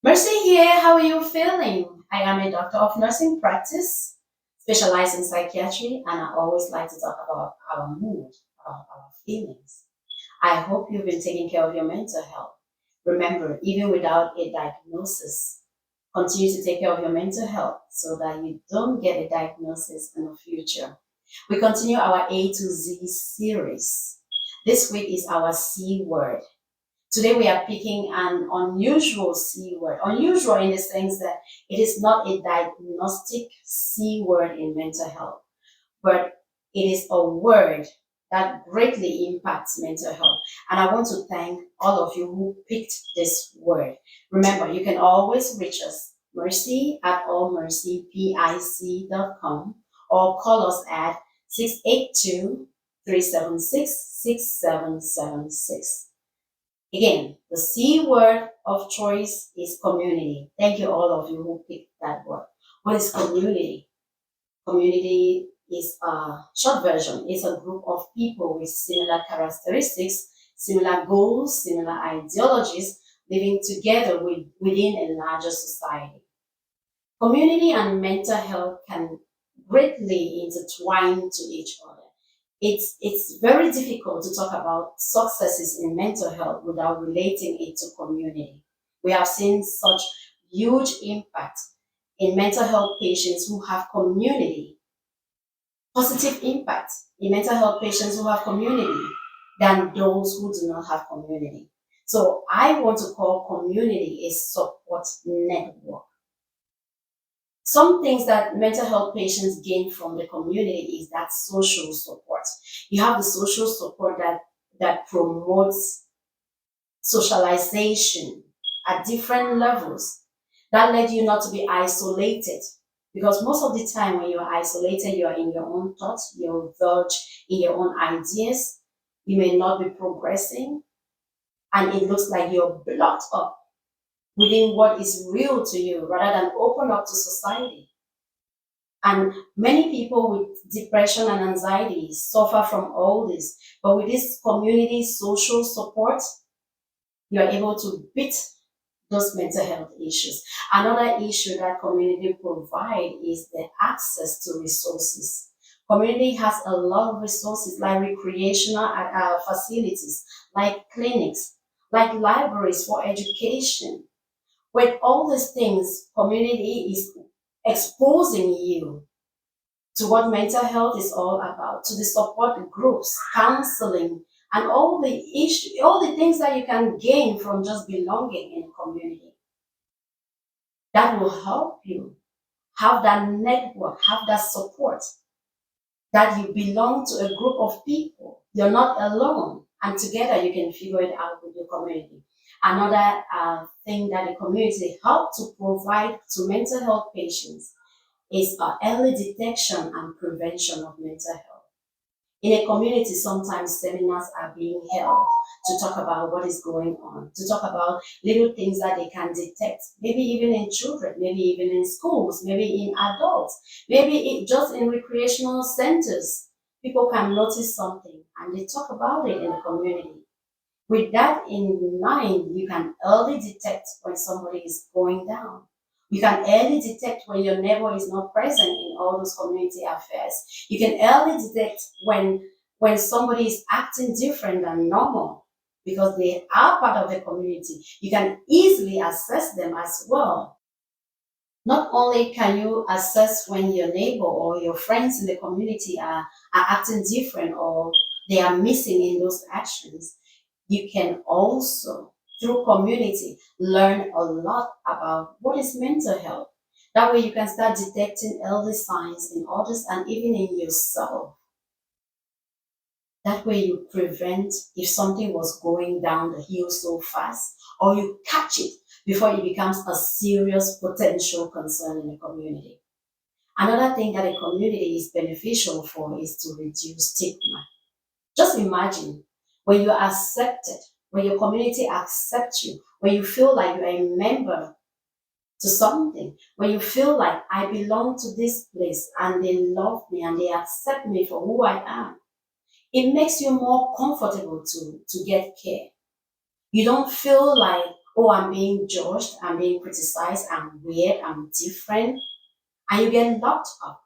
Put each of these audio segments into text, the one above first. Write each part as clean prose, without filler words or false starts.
Mercy here, how are you feeling? I am a doctor of nursing practice, specialized in psychiatry, and I always like to talk about our mood, about our feelings. I hope you've been taking care of your mental health. Remember, even without a diagnosis, continue to take care of your mental health so that you don't get a diagnosis in the future. We continue our A to Z series. This week is our C word. Today we are picking an unusual C word. Unusual in the sense that it is not a diagnostic C word in mental health, but it is a word that greatly impacts mental health. And I want to thank all of you who picked this word. Remember, you can always reach us, mercy at allmercypic.com, or call us at 682 376 6776. Again, the C word of choice is community. Thank you all of you who picked that word. What is community? Community is a short version. It's a group of people with similar characteristics, similar goals, similar ideologies, living together within a larger society. Community and mental health can greatly intertwine to each other. It's very difficult to talk about successes in mental health without relating it to community. We have seen such huge impact in mental health patients who have community, positive impact in mental health patients who have community than those who do not have community. So I want to call community a support network. Some things that mental health patients gain from the community is that social support. You have the social support that promotes socialization at different levels. That led you not to be isolated. Because most of the time when you're isolated, you're in your own thoughts, you indulge in your own ideas, you may not be progressing, and it looks like you're blocked up within what is real to you rather than open up to society. And many people with depression and anxiety suffer from all this. But with this community social support, you're able to beat those mental health issues. Another issue that community provide is the access to resources. Community has a lot of resources like recreational facilities, like clinics, like libraries for education. With all these things, community is exposing you to what mental health is all about, to the support groups, counseling, and all the things that you can gain from just belonging in a community. That will help you have that network, have that support, that you belong to a group of people. You're not alone, and together you can figure it out with your community. Another thing that the community help to provide to mental health patients is early detection and prevention of mental health. In a community, sometimes seminars are being held to talk about what is going on, to talk about little things that they can detect, maybe even in children, maybe even in schools, maybe in adults, maybe just in recreational centers. People can notice something and they talk about it in the community. With that in mind, you can early detect when somebody is going down. You can early detect when your neighbor is not present in all those community affairs. You can early detect when somebody is acting different than normal because they are part of the community. You can easily assess them as well. Not only can you assess when your neighbor or your friends in the community are acting different or they are missing in those actions, you can also, through community, learn a lot about what is mental health. That way you can start detecting early signs in others and even in yourself. That way you prevent if something was going down the hill so fast, or you catch it before it becomes a serious potential concern in the community. Another thing that a community is beneficial for is to reduce stigma. Just imagine when you're accepted, when your community accepts you, when you feel like you're a member to something, when you feel like I belong to this place and they love me and they accept me for who I am, it makes you more comfortable to get care. You don't feel like Oh, I'm being judged, I'm being criticized, I'm weird, I'm different, and you get locked up.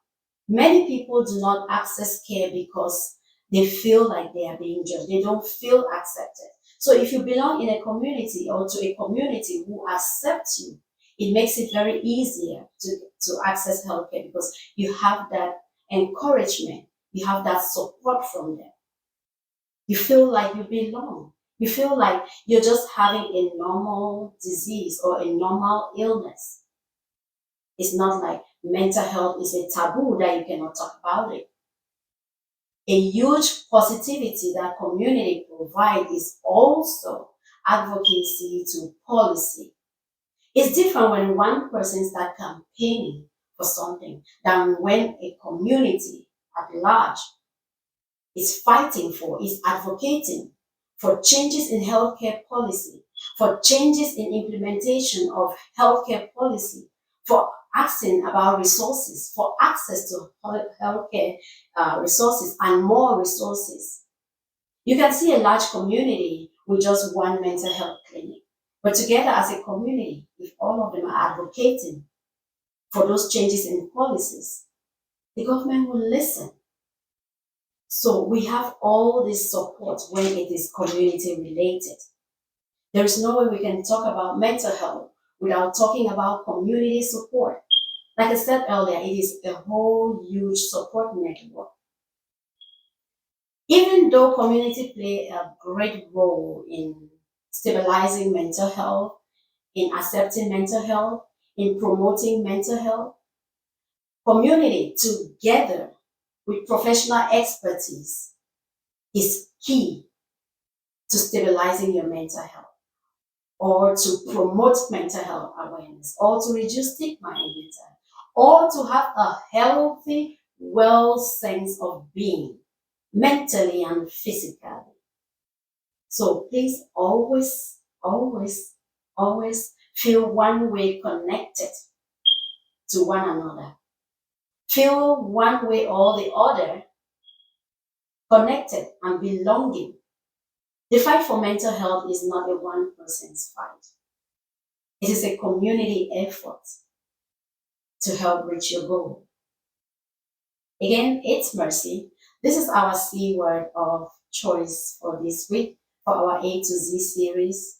Many people do not access care because they feel like they are being judged. They don't feel accepted. So if you belong in a community or to a community who accepts you, it makes it very easier to access healthcare because you have that encouragement, you have that support from them. You feel like you belong. You feel like you're just having a normal disease or a normal illness. It's not like mental health is a taboo that you cannot talk about it. A huge positivity that community provide is also advocacy to policy. It's different when one person starts campaigning for something than when a community at large is fighting for, is advocating for changes in healthcare policy, for changes in implementation of healthcare policy, for asking about resources, for access to healthcare resources and more resources. You can see a large community with just one mental health clinic. But together as a community, if all of them are advocating for those changes in policies, the government will listen. So we have all this support when it is community related. There is no way we can talk about mental health without talking about community support. Like I said earlier, it is a whole huge support network. Even though community play a great role in stabilizing mental health, in accepting mental health, in promoting mental health, community together with professional expertise is key to stabilizing your mental health or to promote mental health awareness or to reduce stigma in mental health or to have a healthy, well sense of being mentally and physically. So please always feel one way connected to one another. Feel one way or the other connected and belonging. The fight for mental health is not a one person's fight. It is a community effort to help reach your goal. Again, it's Mercy. This is our C word of choice for this week for our A to Z series.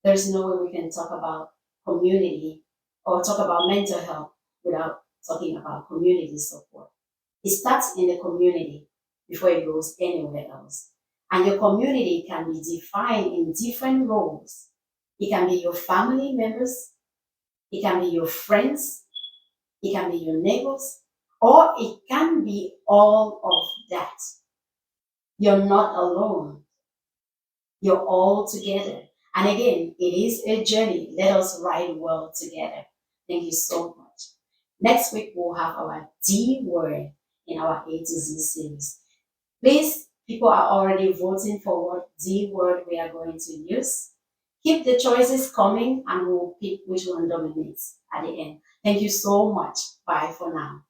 There's no way we can talk about community or talk about mental health without talking about community support. It starts in the community before it goes anywhere else. And your community can be defined in different roles. It can be your family members, it can be your friends, it can be your neighbors, or it can be all of that. You're not alone. You're all together. And again, it is a journey. Let us ride well together. Thank you so much. Next week, we'll have our D word in our A to Z series. Please, people are already voting for what D word we are going to use. Keep the choices coming and we'll pick which one dominates at the end. Thank you so much. Bye for now.